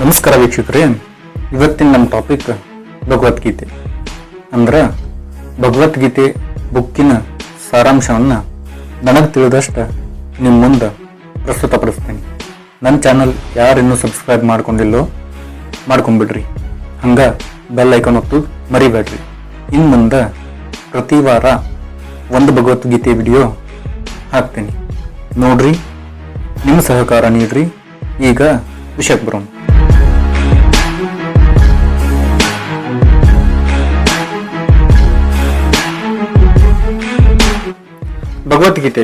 ನಮಸ್ಕಾರ ವೀಕ್ಷಕರೇ, ಇವತ್ತಿನ ನಮ್ಮ ಟಾಪಿಕ್ ಭಗವದ್ಗೀತೆ. ಅಂದ್ರೆ ಭಗವದ್ಗೀತೆ ಬುಕ್ಕಿನ ಸಾರಾಂಶವನ್ನು ನನಗೆ ತಿಳಿದಷ್ಟು ನಿಮ್ಮ ಮುಂದೆ ಪ್ರಸ್ತುತಪಡಿಸ್ತೀನಿ. ನನ್ನ ಚಾನಲ್ ಯಾರು ಇನ್ನೂ ಸಬ್ಸ್ಕ್ರೈಬ್ ಮಾಡ್ಕೊಂಡಿಲ್ಲೋ ಮಾಡ್ಕೊಂಡ್ಬಿಡ್ರಿ. ಹಂಗೆ ಬೆಲ್ ಐಕಾನ್ ಒತ್ತು ಮರಿಬೇಡ್ರಿ. ಇನ್ನು ಮುಂದೆ ಪ್ರತಿ ವಾರ ಒಂದು ಭಗವದ್ಗೀತೆ ವಿಡಿಯೋ ಹಾಕ್ತೀನಿ, ನೋಡ್ರಿ, ನಿಮ್ಮ ಸಹಕಾರ ನೀಡ್ರಿ. ಈಗ ವಿಷಯಕ್ಕೆ ಬರೋಣ. ಭಗವದ್ಗೀತೆ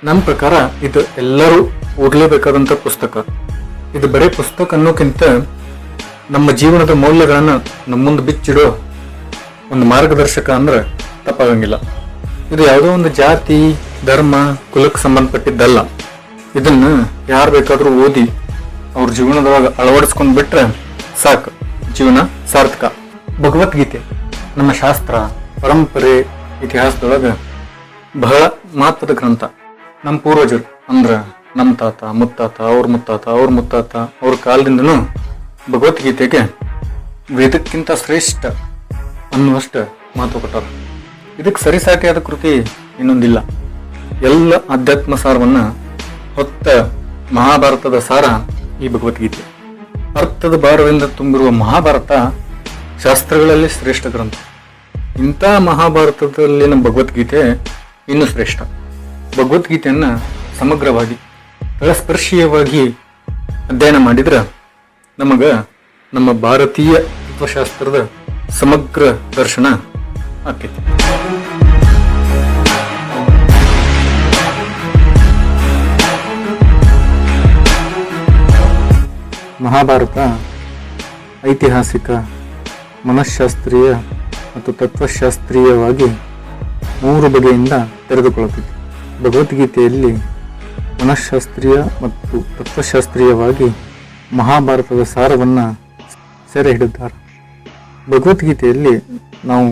ನಮ್ಮ ಪ್ರಕಾರ ಇದು ಎಲ್ಲರೂ ಓದಲೇಬೇಕಾದಂಥ ಪುಸ್ತಕ. ಇದು ಬರೀ ಪುಸ್ತಕ ಅನ್ನೋಕ್ಕಿಂತ ನಮ್ಮ ಜೀವನದ ಮೌಲ್ಯಗಳನ್ನು ನಮ್ಮ ಮುಂದೆ ಬಿಚ್ಚಿಡೋ ಒಂದು ಮಾರ್ಗದರ್ಶಕ ಅಂದ್ರೆ ತಪ್ಪಾಗಂಗಿಲ್ಲ. ಇದು ಯಾವುದೋ ಒಂದು ಜಾತಿ, ಧರ್ಮ, ಕುಲಕ್ಕೆ ಸಂಬಂಧಪಟ್ಟಿದ್ದಲ್ಲ. ಇದನ್ನು ಯಾರು ಬೇಕಾದರೂ ಓದಿ ಅವ್ರ ಜೀವನದೊಳಗೆ ಅಳವಡಿಸ್ಕೊಂಡ್ ಬಿಟ್ರೆ ಸಾಕು, ಜೀವನ ಸಾರ್ಥಕ. ಭಗವದ್ಗೀತೆ ನಮ್ಮ ಶಾಸ್ತ್ರ, ಪರಂಪರೆ, ಇತಿಹಾಸದೊಳಗೆ ಬಹಳ ಮಹತ್ವದ ಗ್ರಂಥ. ನಮ್ಮ ಪೂರ್ವಜರು ಅಂದ್ರೆ ನಮ್ಮ ತಾತ, ಮುತ್ತಾತ, ಅವ್ರ ಮುತ್ತಾತ ಅವ್ರ ಕಾಲದಿಂದನೂ ಭಗವದ್ಗೀತೆಗೆ ವೇದಕ್ಕಿಂತ ಶ್ರೇಷ್ಠ ಅನ್ನುವಷ್ಟು ಮಹತ್ವ ಕೊಟ್ಟಾರ. ಇದಕ್ಕೆ ಸರಿಸಾಟಿಯಾದ ಕೃತಿ ಇನ್ನೊಂದಿಲ್ಲ. ಎಲ್ಲ ಆಧ್ಯಾತ್ಮ ಸಾರವನ್ನ ಹೊತ್ತ ಮಹಾಭಾರತದ ಸಾರ ಈ ಭಗವದ್ಗೀತೆ. ಅರ್ಥದ ಭಾರದಿಂದ ತುಂಬಿರುವ ಮಹಾಭಾರತ ಶಾಸ್ತ್ರಗಳಲ್ಲಿ ಶ್ರೇಷ್ಠ ಗ್ರಂಥ. ಇಂಥ ಮಹಾಭಾರತದಲ್ಲಿನ ಭಗವದ್ಗೀತೆ ಇನ್ನೂ ಶ್ರೇಷ್ಠ. ಭಗವದ್ಗೀತೆಯನ್ನ ಸಮಗ್ರವಾಗಿ ತಳಸ್ಪರ್ಶೀಯವಾಗಿ ಅಧ್ಯಯನ ಮಾಡಿದ್ರೆ ನಮ್ಮ ಭಾರತೀಯ ತತ್ವಶಾಸ್ತ್ರದ ಸಮಗ್ರ ದರ್ಶನ ಆಕೈತಿ. ಮಹಾಭಾರತ ಐತಿಹಾಸಿಕ, ಮನಃಶಾಸ್ತ್ರೀಯ ಮತ್ತು ತತ್ವಶಾಸ್ತ್ರೀಯವಾಗಿ 3 ಬಗೆಯಿಂದ ತೆರೆದುಕೊಳ್ಳುತ್ತಿದೆ. ಭಗವದ್ಗೀತೆಯಲ್ಲಿ ಮನಃಶಾಸ್ತ್ರೀಯ ಮತ್ತು ತತ್ವಶಾಸ್ತ್ರೀಯವಾಗಿ ಮಹಾಭಾರತದ ಸಾರವನ್ನು ಸೆರೆ ಹಿಡಿದ್ದಾರೆ. ಭಗವದ್ಗೀತೆಯಲ್ಲಿ ನಾವು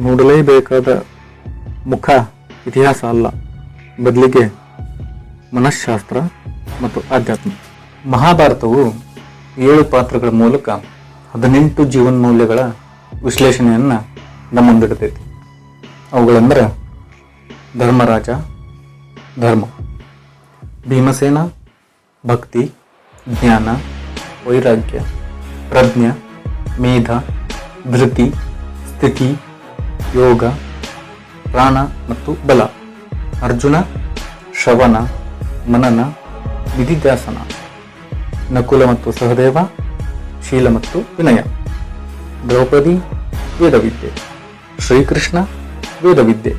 ನೋಡಲೇಬೇಕಾದ ಮುಖ ಇತಿಹಾಸ ಅಲ್ಲ, ಬದಲಿಗೆ ಮನಃಶಾಸ್ತ್ರ ಮತ್ತು ಆಧ್ಯಾತ್ಮ. ಮಹಾಭಾರತವು 7 ಪಾತ್ರಗಳ ಮೂಲಕ 18 ಜೀವನ್ಮೌಲ್ಯಗಳ ವಿಶ್ಲೇಷಣೆಯನ್ನು ನಮ್ಮ ಮುಂದಿಡ್ತೈತಿ. ಅವುಗಳೆಂದರೆ ಧರ್ಮರಾಜ, ಧರ್ಮ; ಭೀಮಸೇನ, ಭಕ್ತಿ; ಜ್ಞಾನ, ವೈರಾಗ್ಯ; ಪ್ರಜ್ಞ, ಮೇಧ; ಧೃತಿ, ಸ್ಥಿತಿ, ಯೋಗ; ಪ್ರಾಣ ಮತ್ತು ಬಲ; ಅರ್ಜುನ, ಶ್ರವಣ, ಮನನ, ನಿಧಿಧ್ಯಾಸನ; ನಕುಲ ಮತ್ತು ಸಹದೇವ, ಶೀಲ ಮತ್ತು ವಿನಯ; ದ್ರೌಪದಿ, ವೇದವಿದ್ಯೆ; ಶ್ರೀಕೃಷ್ಣ, ವೇದವಿದ್ಯೆ.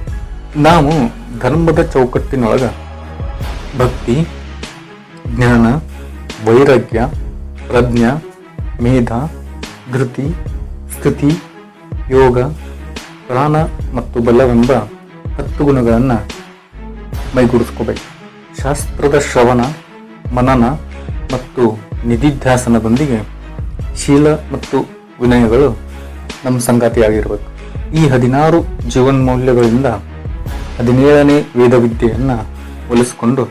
ನಾವು ಧರ್ಮದ ಚೌಕಟ್ಟಿನೊಳಗ ಭಕ್ತಿ, ಜ್ಞಾನ, ವೈರಾಗ್ಯ, ಪ್ರಜ್ಞ, ಮೇಧ, ಧೃತಿ, ಸ್ಥಿತಿ, ಯೋಗ, ಪ್ರಾಣ ಮತ್ತು ಬಲವೆಂಬ 10 ಗುಣಗಳನ್ನು ಮೈಗೂಡಿಸ್ಕೋಬೇಕು. ಶಾಸ್ತ್ರದ ಶ್ರವಣ, ಮನನ ಮತ್ತು ನಿಧಿಧ್ಯಾಸನದೊಂದಿಗೆ ಶೀಲ ಮತ್ತು ವಿನಯಗಳು ನಮ್ಮ ಸಂಗಾತಿಯಾಗಿರಬೇಕು. ಈ 16 ಜೀವನ್ಮೌಲ್ಯಗಳಿಂದ 17ನೇ ವೇದವಿದ್ಯೆಯನ್ನು ಒಲಿಸಿಕೊಂಡು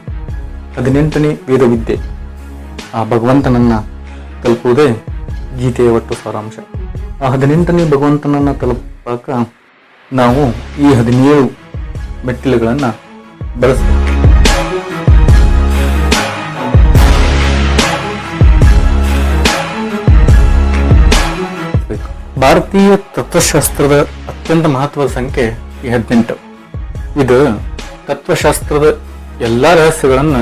18ನೇ ವೇದವಿದ್ಯೆ ಆ ಭಗವಂತನನ್ನ ತಲುಪುವುದೇ ಗೀತೆಯ ಒಟ್ಟು ಸಾರಾಂಶ. ಆ 18ನೇ ಭಗವಂತನನ್ನ ತಲುಪಾಕ ನಾವು ಈ 17 ಮೆಟ್ಟಿಲುಗಳನ್ನು ಬಳಸಬೇಕು. ಭಾರತೀಯ ತತ್ವಶಾಸ್ತ್ರದ ಅತ್ಯಂತ ಮಹತ್ವದ ಸಂಖ್ಯೆ ಈ 18. ಇದು ತತ್ವಶಾಸ್ತ್ರದ ಎಲ್ಲಾ ರಹಸ್ಯಗಳನ್ನ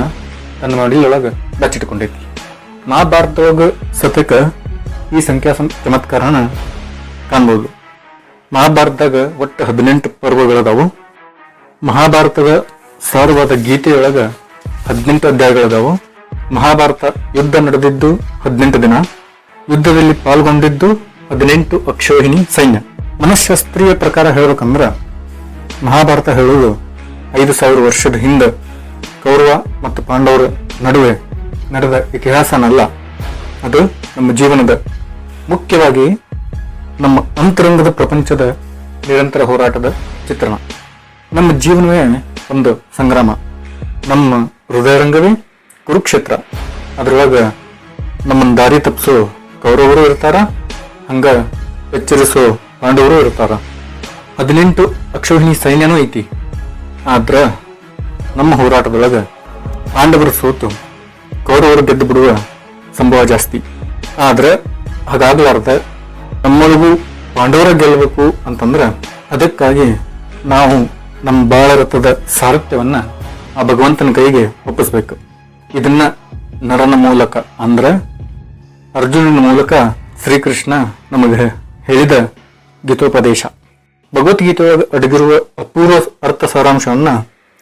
ತನ್ನ ಮಡಿಲೊಳಗೆ ಬಚ್ಚಿಟ್ಕೊಂಡೈತಿ. ಮಹಾಭಾರತದೊಳಗ ಸತಕ ಈ ಸಂಖ್ಯಾ ಚಮತ್ಕಾರನ ಕಾಣ್ಬೋದು. ಮಹಾಭಾರತದಾಗ ಒಟ್ಟು 18 ಪರ್ವಗಳದಾವು. ಮಹಾಭಾರತದ ಸಾರವಾದ ಗೀತೆಯೊಳಗ 18 ಅಧ್ಯಾಯಗಳದಾವು. ಮಹಾಭಾರತ ಯುದ್ಧ ನಡೆದಿದ್ದು 18 ದಿನ, ಯುದ್ಧದಲ್ಲಿ ಪಾಲ್ಗೊಂಡಿದ್ದು 18 ಅಕ್ಷೋಹಿಣಿ ಸೈನ್ಯ. ಮನಃಶಾಸ್ತ್ರೀಯ ಪ್ರಕಾರ ಹೇಳ್ಬೇಕಂದ್ರ ಮಹಾಭಾರತ ಹೇಳುವುದು 5000 ವರ್ಷದ ಹಿಂದೆ ಕೌರವ ಮತ್ತು ಪಾಂಡವರ ನಡುವೆ ನಡೆದ ಇತಿಹಾಸನಲ್ಲ. ಅದು ನಮ್ಮ ಜೀವನದ, ಮುಖ್ಯವಾಗಿ ನಮ್ಮ ಅಂತರಂಗದ ಪ್ರಪಂಚದ ನಿರಂತರ ಹೋರಾಟದ ಚಿತ್ರಣ. ನಮ್ಮ ಜೀವನವೇ ಒಂದು ಸಂಗ್ರಾಮ. ನಮ್ಮ ಹೃದಯರಂಗವೇ ಕುರುಕ್ಷೇತ್ರ. ಅದರೊಳಗೆ ನಮ್ಮನ್ನು ದಾರಿ ತಪ್ಪಿಸೋ ಕೌರವರು ಇರ್ತಾರ, ಹಂಗ ಎಚ್ಚರಿಸೋ ಪಾಂಡವರು ಇರ್ತಾರ. 18 ಅಕ್ಷೋಹಿಣಿ ಸೈನ್ಯನೂ ಐತಿ. ಆದ್ರ ನಮ್ಮ ಹೋರಾಟದೊಳಗ ಪಾಂಡವರು ಸೋತು ಕೌರವರು ಗೆದ್ದು ಬಿಡುವ ಸಂಭವ ಜಾಸ್ತಿ. ಆದ್ರೆ ಹಾಗಾಗ್ಲಾರ್ದ ನಮ್ಮೊಳಗೂ ಪಾಂಡವರ ಗೆಲ್ಲಬೇಕು ಅಂತಂದ್ರ ಅದಕ್ಕಾಗಿ ನಾವು ನಮ್ಮ ಬಾಳರಥದ ಸಾರಥ್ಯವನ್ನ ಆ ಭಗವಂತನ ಕೈಗೆ ಒಪ್ಪಿಸ್ಬೇಕು. ಇದನ್ನ ನರನ ಮೂಲಕ ಅಂದ್ರ ಅರ್ಜುನನ ಮೂಲಕ ಶ್ರೀಕೃಷ್ಣ ನಮಗೆ ಹೇಳಿದ ಗೀತೋಪದೇಶ. ಭಗವದ್ಗೀತೆಯೊಳಗೆ ಅಡಗಿರುವ ಅಪೂರ್ವ ಅರ್ಥ ಸಾರಾಂಶವನ್ನ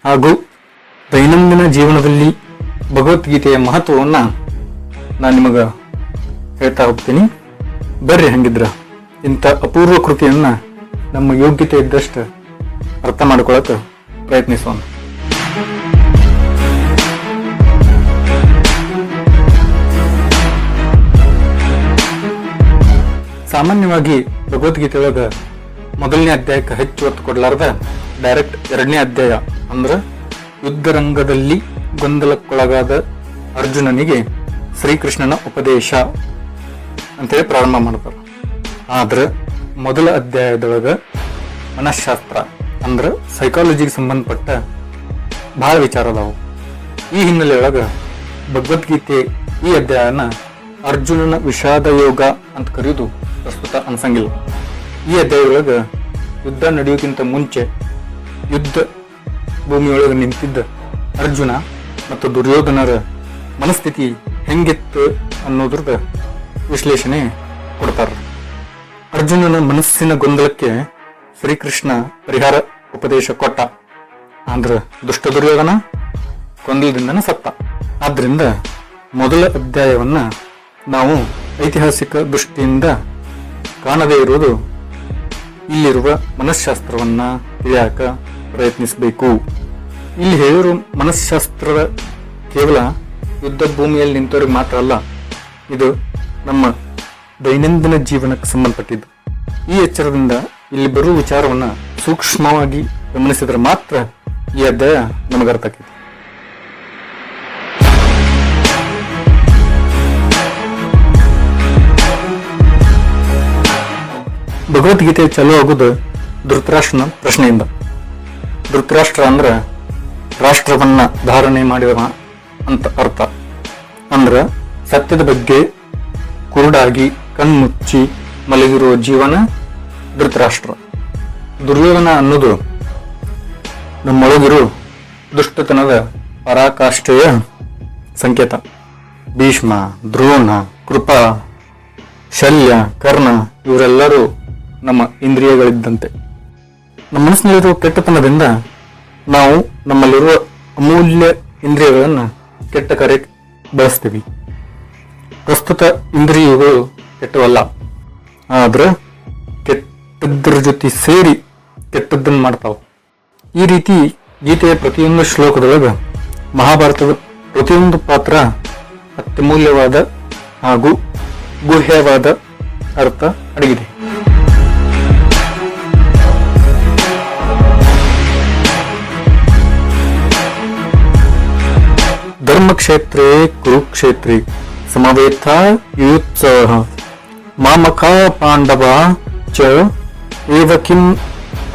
ಹಾಗೂ ದೈನಂದಿನ ಜೀವನದಲ್ಲಿ ಭಗವದ್ಗೀತೆಯ ಮಹತ್ವವನ್ನ ನಾನು ನಿಮಗ ಹೇಳ್ತಾ ಹೋಗ್ತೀನಿ. ಬರ್ರಿ ಹಂಗಿದ್ರ ಇಂಥ ಅಪೂರ್ವ ಕೃತಿಯನ್ನ ನಮ್ಮ ಯೋಗ್ಯತೆ ಇದ್ದಷ್ಟು ಅರ್ಥ ಮಾಡ್ಕೊಳಕ್ ಪ್ರಯತ್ನಿಸೋಣ. ಸಾಮಾನ್ಯವಾಗಿ ಭಗವದ್ಗೀತೆಯೊಳಗ ಮೊದಲನೇ ಅಧ್ಯಾಯಕ್ಕೆ ಹೆಚ್ಚು ಒತ್ತು ಕೊಡಲಾರ್ದ ಡೈರೆಕ್ಟ್ 2ನೇ ಅಧ್ಯಾಯ ಅಂದ್ರ ಯುದ್ಧರಂಗದಲ್ಲಿ ಗೊಂದಲಕ್ಕೊಳಗಾದ ಅರ್ಜುನನಿಗೆ ಶ್ರೀಕೃಷ್ಣನ ಉಪದೇಶ ಅಂತೇಳಿ ಪ್ರಾರಂಭ ಮಾಡ್ತಾರೆ. ಆದ್ರೆ ಮೊದಲ ಅಧ್ಯಾಯದೊಳಗ ಮನಃಶಾಸ್ತ್ರ ಅಂದ್ರ ಸೈಕಾಲಜಿಗೆ ಸಂಬಂಧಪಟ್ಟ ಬಹಳ ವಿಚಾರ ಅದಾವು. ಈ ಹಿನ್ನೆಲೆಯೊಳಗ ಭಗವದ್ಗೀತೆ ಈ ಅಧ್ಯಾಯನ ಅರ್ಜುನನ ವಿಷಾದ ಯೋಗ ಅಂತ ಕರೆಯುವುದು ಪ್ರಸ್ತುತ ಅನ್ಸಂಗಿಲ್ಲ. ಈ ಅಧ್ಯಾಯದೊಳಗ ಯುದ್ಧ ನಡೆಯೋಕ್ಕಿಂತ ಮುಂಚೆ ಯುದ್ಧ ಭೂಮಿಯೊಳಗೆ ನಿಂತಿದ್ದ ಅರ್ಜುನ ಮತ್ತು ದುರ್ಯೋಧನರ ಮನಸ್ಥಿತಿ ಹೆಂಗಿತ್ತು ಅನ್ನೋದ್ರದ ವಿಶ್ಲೇಷಣೆ ಕೊಡ್ತಾರ. ಅರ್ಜುನನ ಮನಸ್ಸಿನ ಗೊಂದಲಕ್ಕೆ ಶ್ರೀಕೃಷ್ಣ ಪರಿಹಾರ ಉಪದೇಶ ಕೊಟ್ಟ. ಅಂದ್ರ ದುಷ್ಟ ದುರ್ಯೋಧನ ಗೊಂದಲದಿಂದನೇ ಸತ್ತ. ಆದ್ರಿಂದ ಮೊದಲ ಅಧ್ಯಾಯವನ್ನ ನಾವು ಐತಿಹಾಸಿಕ ದೃಷ್ಟಿಯಿಂದ ಕಾಣದೇ ಇರುವುದು ಇಲ್ಲಿರುವ ಮನಃಶಾಸ್ತ್ರವನ್ನ ತಿಳಿಯಾಕ ಪ್ರಯತ್ನಿಸಬೇಕು. ಇಲ್ಲಿ ಹೇಳಿರೋ ಮನಃಶಾಸ್ತ್ರದ ಕೇವಲ ಯುದ್ಧ ಭೂಮಿಯಲ್ಲಿ ನಿಂತವ್ರಿಗೆ ಮಾತ್ರ ಅಲ್ಲ, ಇದು ನಮ್ಮ ದೈನಂದಿನ ಜೀವನಕ್ಕೆ ಸಂಬಂಧಪಟ್ಟಿದ್ದು. ಈ ಎಚ್ಚರದಿಂದ ಇಲ್ಲಿ ಬರುವ ವಿಚಾರವನ್ನ ಸೂಕ್ಷ್ಮವಾಗಿ ಗಮನಿಸಿದ್ರೆ ಮಾತ್ರ ಈ ಅಧ್ಯಾಯ ನಮಗೆ ಅರ್ಥ ಆಕೈತಿ. ಭಗವದ್ಗೀತೆ ಚಾಲು ಆಗುದು ಧೃತರಾಷ್ಟ್ರನ ಪ್ರಶ್ನೆಯಿಂದ. ಧೃತರಾಷ್ಟ್ರ ಅಂದ್ರ ರಾಷ್ಟ್ರವನ್ನ ಧಾರಣೆ ಮಾಡಿದವ ಅಂತ ಅರ್ಥ. ಅಂದ್ರ ಸತ್ಯದ ಬಗ್ಗೆ ಕುರುಡಾಗಿ ಕಣ್ಮುಚ್ಚಿ ಮಲಗಿರುವ ಜೀವನ ಧೃತರಾಷ್ಟ್ರ. ದುರ್ಯೋಧನ ಅನ್ನೋದು ನಮ್ಮೊಳಗಿರೋ ದುಷ್ಟತನದ ಪರಾಕಾಷ್ಠೆಯ ಸಂಕೇತ. ಭೀಷ್ಮ, ದ್ರೋಣ, ಕೃಪಾ, ಶಲ್ಯ, ಕರ್ಣ ಇವರೆಲ್ಲರೂ ನಮ್ಮ ಇಂದ್ರಿಯಗಳಿದ್ದಂತೆ. ನಮ್ಮ ಮನಸ್ಸಿನಲ್ಲಿರುವ ಕೆಟ್ಟತನದಿಂದ ನಾವು ನಮ್ಮಲ್ಲಿರುವ ಅಮೂಲ್ಯ ಇಂದ್ರಿಯಗಳನ್ನ ಕೆಟ್ಟ ಕಾರ್ಯಕ್ಕೆ ಬಳಸ್ತೀವಿ. ಪ್ರಸ್ತುತ ಇಂದ್ರಿಯಗಳು ಕೆಟ್ಟವಲ್ಲ, ಆದ್ರೆ ಕೆಟ್ಟದ್ರ ಜೊತೆ ಸೇರಿ ಕೆಟ್ಟದ್ದನ್ನು ಮಾಡ್ತಾವ. ಈ ರೀತಿ ಗೀತೆಯ ಪ್ರತಿಯೊಂದು ಶ್ಲೋಕದೊಳಗ ಮಹಾಭಾರತದ ಪ್ರತಿಯೊಂದು ಪಾತ್ರ ಅತ್ಯಮೂಲ್ಯವಾದ ಹಾಗೂ ಗುಹ್ಯವಾದ ಅರ್ಥ ಅಡಗಿದೆ. ಧರ್ಮಕ್ಷೇತ್ರೇ ಕುರುಕ್ಷೇತ್ರೇ ಸಮವೇತ ಯುತ್ಸವ ಮಾಮಕ ಪಾಂಡವ ಚ ಏವ ಕಿಂ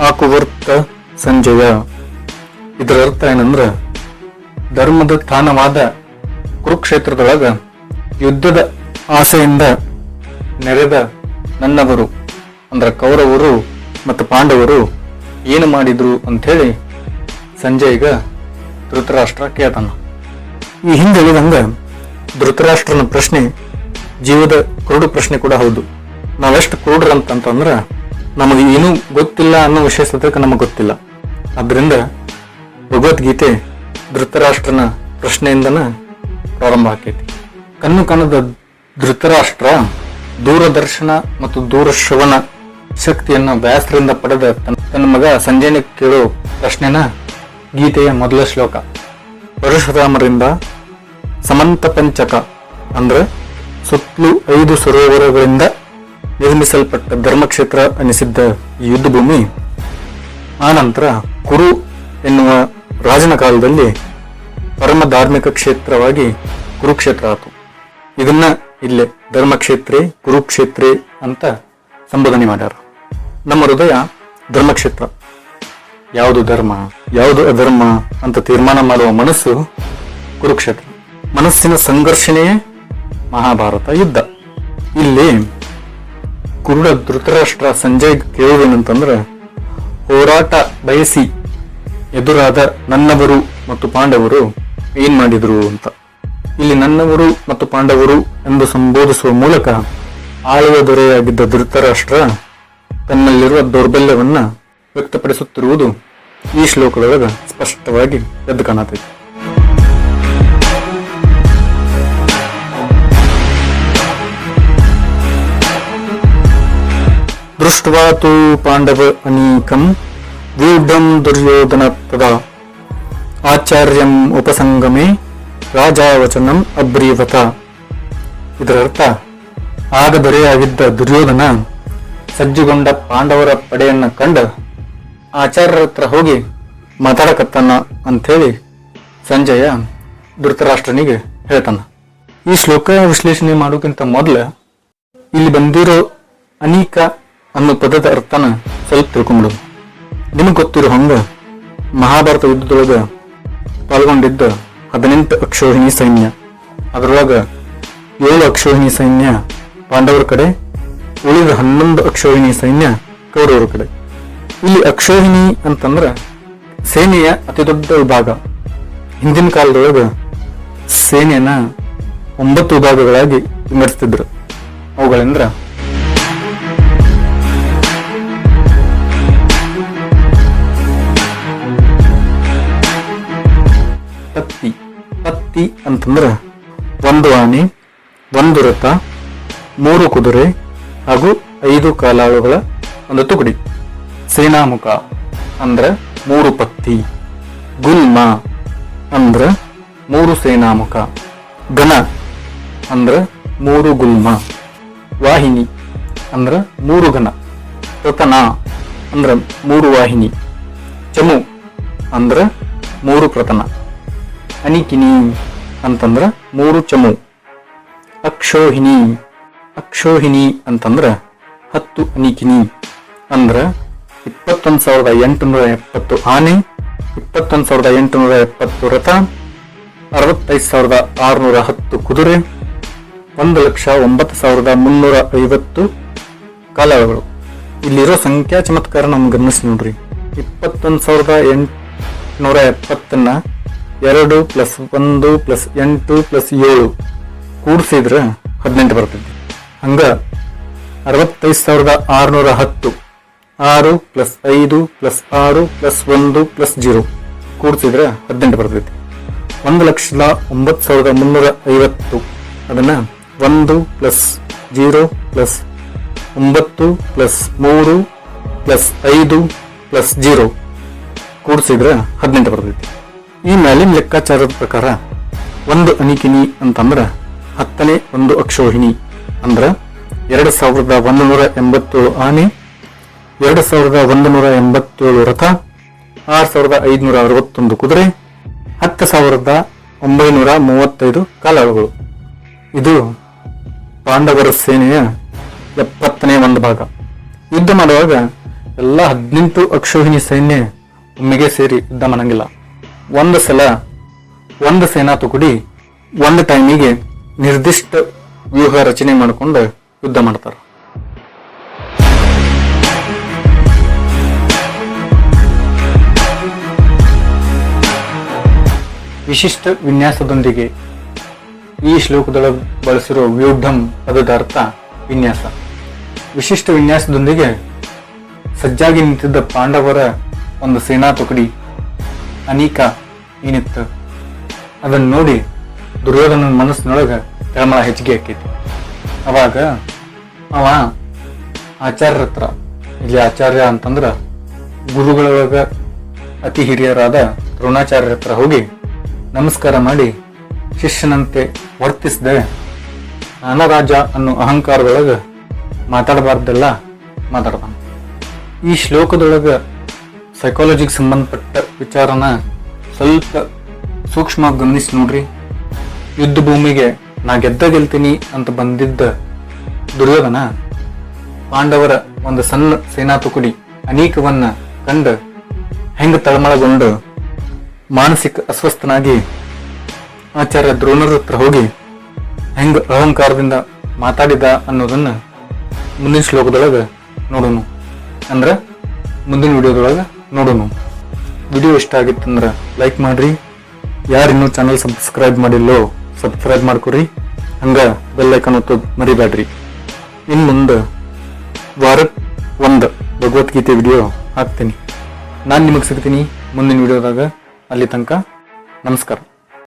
ಆಕುವರ್ತ ಸಂಜಯ. ಇದರ ಅರ್ಥ ಏನಂದ್ರ ಧರ್ಮದ ಸ್ಥಾನವಾದ ಕುರುಕ್ಷೇತ್ರದೊಳಗ ಯುದ್ಧದ ಆಸೆಯಿಂದ ನೆರೆದ ನನ್ನವರು ಅಂದ್ರ ಕೌರವರು ಮತ್ತು ಪಾಂಡವರು ಏನು ಮಾಡಿದ್ರು ಅಂಥೇಳಿ ಸಂಜಯ್ಗ ಧೃತರಾಷ್ಟ್ರ ಕೇಳ್ತಾನ. ಈ ಹಿಂದೆ ಹೇಳಿದಂಗ ಧೃತರಾಷ್ಟ್ರನ ಪ್ರಶ್ನೆ ಜೀವದ ಕುರುಡು ಪ್ರಶ್ನೆ ಕೂಡ ಹೌದು. ನಾವೆಷ್ಟು ಕುರುಡ್ರಂತಂದ್ರ ನಮಗೆ ಏನೂ ಗೊತ್ತಿಲ್ಲ ಅನ್ನೋ ವಿಶೇಷತೆ ನಮಗೆ ಗೊತ್ತಿಲ್ಲ. ಆದ್ರಿಂದ ಭಗವದ್ಗೀತೆ ಧೃತರಾಷ್ಟ್ರನ ಪ್ರಶ್ನೆಯಿಂದನ ಪ್ರಾರಂಭ ಆಕೈತಿ. ಕಣ್ಣು ಕಾಣದ ಧೃತರಾಷ್ಟ್ರ ದೂರದರ್ಶನ ಮತ್ತು ದೂರಶ್ರವಣ ಶಕ್ತಿಯನ್ನ ವ್ಯಾಸರಿಂದ ಪಡೆದ ತನ್ನ ಮಗ ಸಂಜಯನ ಕೇಳೋ ಪ್ರಶ್ನೆನ ಗೀತೆಯ ಮೊದಲ ಶ್ಲೋಕ. ಪರಶುರಾಮರಿಂದ ಸಮಂತ ಪಂಚಕ ಅಂದ್ರೆ ಸುತ್ತಲೂ 5 ಸರೋವರಗಳಿಂದ ನಿರ್ಮಿಸಲ್ಪಟ್ಟ ಧರ್ಮಕ್ಷೇತ್ರ ಅನಿಸಿದ್ದ ಈ ಯುದ್ಧ ಭೂಮಿ ಆನಂತರ ಕುರು ಎನ್ನುವ ರಾಜನ ಕಾಲದಲ್ಲಿ ಪರಮ ಧಾರ್ಮಿಕ ಕ್ಷೇತ್ರವಾಗಿ ಕುರುಕ್ಷೇತ್ರ ಆಯಿತು. ಇದನ್ನ ಇಲ್ಲೇ ಧರ್ಮಕ್ಷೇತ್ರೇ ಕುರುಕ್ಷೇತ್ರೇ ಅಂತ ಸಂಬೋಧನೆ ಮಾಡ್ಯಾರ. ನಮ್ಮ ಹೃದಯ ಧರ್ಮಕ್ಷೇತ್ರ. ಯಾವುದು ಧರ್ಮ ಯಾವುದು ಅಧರ್ಮ ಅಂತ ತೀರ್ಮಾನ ಮಾಡುವ ಮನಸ್ಸು ಕುರುಕ್ಷೇತ್ರ. ಮನಸ್ಸಿನ ಸಂಘರ್ಷಣೆಯೇ ಮಹಾಭಾರತ ಯುದ್ಧ. ಇಲ್ಲಿ ಕುರುಡ ಧೃತರಾಷ್ಟ್ರ ಸಂಜಯ್ ಕೇಳುವುದೇನಂತಂದ್ರೆ, ಹೋರಾಟ ಬಯಸಿ ಎದುರಾದ ನನ್ನವರು ಮತ್ತು ಪಾಂಡವರು ಏನ್ ಮಾಡಿದ್ರು ಅಂತ. ಇಲ್ಲಿ ನನ್ನವರು ಮತ್ತು ಪಾಂಡವರು ಎಂದು ಸಂಬೋಧಿಸುವ ಮೂಲಕ ಆಳುವ ದೊರೆಯಾಗಿದ್ದ ಧೃತರಾಷ್ಟ್ರ ತನ್ನಲ್ಲಿರುವ ದೌರ್ಬಲ್ಯವನ್ನ ವ್ಯಕ್ತಪಡಿಸುತ್ತಿರುವುದು ಈ ಶ್ಲೋಕದೊಳಗ ಸ್ಪಷ್ಟವಾಗಿ ಎದ್ದು ಕಾಣತೈತಿ. ದೃಷ್ಟ್ವಾ ತು ಪಾಂಡವ ಅನೀಕಂ ವ್ಯೂಢಂ ದುರ್ಯೋಧನ ತದಾ ಆಚಾರ್ಯಂ ಉಪಸಂಗಮೆ ರಾಜಾವಚನಂ ಅಬ್ರೀವತ. ಇದರರ್ಥ, ಆಗ ದೊರೆಯಾಗಿದ್ದ ದುರ್ಯೋಧನ ಸಜ್ಜುಗೊಂಡ ಪಾಂಡವರ ಪಡೆಯನ್ನ ಕಂಡ ಆಚಾರ್ಯರ ಹತ್ರ ಹೋಗಿ ಮಾತಾಡಕತ್ತಾನ ಅಂಥೇಳಿ ಸಂಜಯ ಧೃತರಾಷ್ಟ್ರನಿಗೆ ಹೇಳ್ತಾನ. ಈ ಶ್ಲೋಕ ವಿಶ್ಲೇಷಣೆ ಮಾಡೋಕ್ಕಿಂತ ಮೊದಲ ಇಲ್ಲಿ ಬಂದಿರೋ ಅನೀಕ ಅನ್ನೋ ಪದದ ಅರ್ಥನ ಸ್ವಲ್ಪ ತಿಳ್ಕೊಂಬಿಡೋದು. ನಿಮಗೆ ಗೊತ್ತಿರೋ ಹಂಗ ಮಹಾಭಾರತ ಯುದ್ಧದೊಳಗ ಪಾಲ್ಗೊಂಡಿದ್ದ 18 ಅಕ್ಷೋಹಿಣಿ ಸೈನ್ಯ, ಅದರೊಳಗ 7 ಅಕ್ಷೋಹಿಣಿ ಸೈನ್ಯ ಪಾಂಡವರ ಕಡೆ, ಉಳಿದ 11 ಅಕ್ಷೋಹಿಣಿ ಸೈನ್ಯ ಕೌರವರ ಕಡೆ. ಇಲ್ಲಿ ಅಕ್ಷೋಹಿಣಿ ಅಂತಂದ್ರ ಸೇನೆಯ ಅತಿ ದೊಡ್ಡ ವಿಭಾಗ. ಹಿಂದಿನ ಕಾಲದೊಳಗ ಸೇನೆಯನ್ನ 9 ವಿಭಾಗಗಳಾಗಿ ವಿಂಗಡಿಸ್ತಿದ್ರು. ಅವುಗಳೆಂದ್ರ ಪತ್ತಿ ಅಂತಂದ್ರ 1 ಆನೆ, 1 ರಥ, 3 ಕುದುರೆ ಹಾಗೂ 5 ಕಾಲಾಳುಗಳ ಒಂದು ತುಕಡಿ. ಸೇನಾಮುಖ ಅಂದ್ರ 3 ಪತ್ತಿ. ಗುಲ್ಮ ಅಂದ್ರ 3 ಸೇನಾಮುಖ. ಗಣ ಅಂದ್ರ 3 ಗುಲ್ಮ. ವಾಹಿನಿ ಅಂದ್ರ 3 ಗಣ. ಪ್ರತನ ಅಂದ್ರ 3 ವಾಹಿನಿ. ಚಮು ಅಂದ್ರ 3 ಪ್ರತನ. ಅನಿಕಿನಿ ಅಂತಂದ್ರ 3 ಚಮು. ಅಕ್ಷೋಹಿಣಿ ಅಂತಂದ್ರ 10 ಅನಿಕಿನಿ ಅಂದ್ರ 21,870 ಆನೆ, 21,870 ರಥ, 65,610 ಕುದುರೆ, 1,09,350 ಕಾಲಾಳುಗಳು. ಇಲ್ಲಿರೋ ಸಂಖ್ಯಾ ಚಮತ್ಕಾರ ನಮ್ಗೆ ಗಮನಿಸಿ ನೋಡ್ರಿ. 21,870ನ್ನ 2 + 1 + 8 + 7 ಕೂಡಿಸಿದ್ರ 18 ಬರ್ತೈತಿ. ಹಂಗ 65,610 6 + 5 + 6 + 1 + 0 ಕೂಡಿಸಿದ್ರೆ 18 ಬರ್ತೈತಿ. 1,09,350 ಅದನ್ನ 1 + 0 + 9 + 3 + 5 + 0 ಕೂಡಿಸಿದ್ರೆ 18 ಬರ್ತೈತಿ. ಈ ಮೇಲಿನ ಲೆಕ್ಕಾಚಾರದ ಪ್ರಕಾರ 1 ಅನಿಕಿನಿ ಅಂತಂದ್ರ 10ನೇ 1 ಅಕ್ಷೋಹಿಣಿ ಅಂದ್ರ 2,187 ಆನೆ, 2,187 ರಥ, 6,561 ಕುದುರೆ, 10,935 ಕಾಲಾಳುಗಳು. ಇದು ಪಾಂಡವರ ಸೇನೆಯ 70ನೇ ಒಂದು ಭಾಗ. ಯುದ್ಧ ಮಾಡುವಾಗ ಎಲ್ಲ 18 ಅಕ್ಷೋಹಿಣಿ ಸೈನ್ಯ ಒಮ್ಮೆಗೆ ಸೇರಿ ಯುದ್ಧ ಮಾಡಂಗಿಲ್ಲ. ಒಂದು ಸಲ ಒಂದು ಸೇನಾ ತುಕಡಿ ಒಂದು ಟೈಮಿಗೆ ನಿರ್ದಿಷ್ಟ ವ್ಯೂಹ ರಚನೆ ಮಾಡಿಕೊಂಡು ಯುದ್ಧ ಮಾಡ್ತಾರೆ. ವಿಶಿಷ್ಟ ವಿನ್ಯಾಸದೊಂದಿಗೆ ಈ ಶ್ಲೋಕದೊಳಗೆ ಬಳಸಿರೋ ವ್ಯೂಢಂ ಪದದ ಅರ್ಥ ವಿನ್ಯಾಸ. ವಿಶಿಷ್ಟ ವಿನ್ಯಾಸದೊಂದಿಗೆ ಸಜ್ಜಾಗಿ ನಿಂತಿದ್ದ ಪಾಂಡವರ ಒಂದು ಸೇನಾ ತುಕಡಿ ಅನೀಕ ಏನಿತ್ತು ಅದನ್ನ ನೋಡಿ ದುರ್ಯೋಧನನ ಮನಸ್ಸಿನೊಳಗ ತಳಮಳ ಹೆಚ್ಚಿಗೆ ಆಕೈತಿ. ಅವಾಗ ಅವ ಆಚಾರ್ಯರ ಹತ್ರ, ಇಲ್ಲಿ ಆಚಾರ್ಯ ಅಂತಂದ್ರ ಗುರುಗಳೊಳಗ ಅತಿ ಹಿರಿಯರಾದ ದ್ರೋಣಾಚಾರ್ಯರ ಹತ್ರ ಹೋಗಿ ನಮಸ್ಕಾರ ಮಾಡಿ ಶಿಷ್ಯನಂತೆ ವರ್ತಿಸದೆ ನಾನರಾಜ ಅನ್ನೋ ಅಹಂಕಾರದೊಳಗ ಮಾತಾಡಬಾರ್ದೆಲ್ಲ ಮಾತಾಡ್ತಾನೆ. ಈ ಶ್ಲೋಕದೊಳಗ ಸೈಕಾಲಜಿಗೆ ಸಂಬಂಧಪಟ್ಟ ವಿಚಾರನ ಸ್ವಲ್ಪ ಸೂಕ್ಷ್ಮವಾಗಿ ಗಮನಿಸಿ ನೋಡ್ರಿ. ಯುದ್ಧ ಭೂಮಿಗೆ ನಾ ಗೆಲ್ತೀನಿ ಅಂತ ಬಂದಿದ್ದ ದುರ್ಯೋಧನ ಪಾಂಡವರ ಒಂದು ಸಣ್ಣ ಸೇನಾ ತುಕಡಿ ಅನೇಕವನ್ನ ಕಂಡ ಹೆಂಗ ತಳಮಳಗೊಂಡು ಮಾನಸಿಕ ಅಸ್ವಸ್ಥನಾಗಿ ಆಚಾರ್ಯ ದ್ರೋಣರ ಹತ್ರ ಹೋಗಿ ಹೆಂಗ ಅಹಂಕಾರದಿಂದ ಮಾತಾಡಿದ ಅನ್ನೋದನ್ನ ಮುಂದಿನ ಶ್ಲೋಕದೊಳಗ ನೋಡೋಣ. ಅಂದ್ರ ಮುಂದಿನ ವಿಡಿಯೋದೊಳಗ ನೋಡೋಣ. ವಿಡಿಯೋ ಇಷ್ಟ ಆಗಿತ್ತಂದ್ರ ಲೈಕ್ ಮಾಡ್ರಿ. ಯಾರಿನ್ನೂ ಚಾನಲ್ ಸಬ್ಸ್ಕ್ರೈಬ್ ಮಾಡಿಲ್ಲೋ ಸಬ್ಸ್ಕ್ರೈಬ್ ಮಾಡ್ಕೊರಿ. ಹಂಗ ಬೆಲ್ ಐಕಾನ್ ಒತ್ತೋದ್ ಮರಿಬೇಡ್ರಿ. ಇನ್ ಮುಂದೆ ವಾರಕ್ಕೆ ಒಂದು ಭಗವದ್ಗೀತೆ ವಿಡಿಯೋ ಹಾಕ್ತೀನಿ. ನಾನು ನಿಮಗೆ ಸಿಗ್ತೀನಿ ಮುಂದಿನ ವಿಡಿಯೋದಾಗ. ಅಲ್ಲಿ ತನಕ ನಮಸ್ಕಾರ.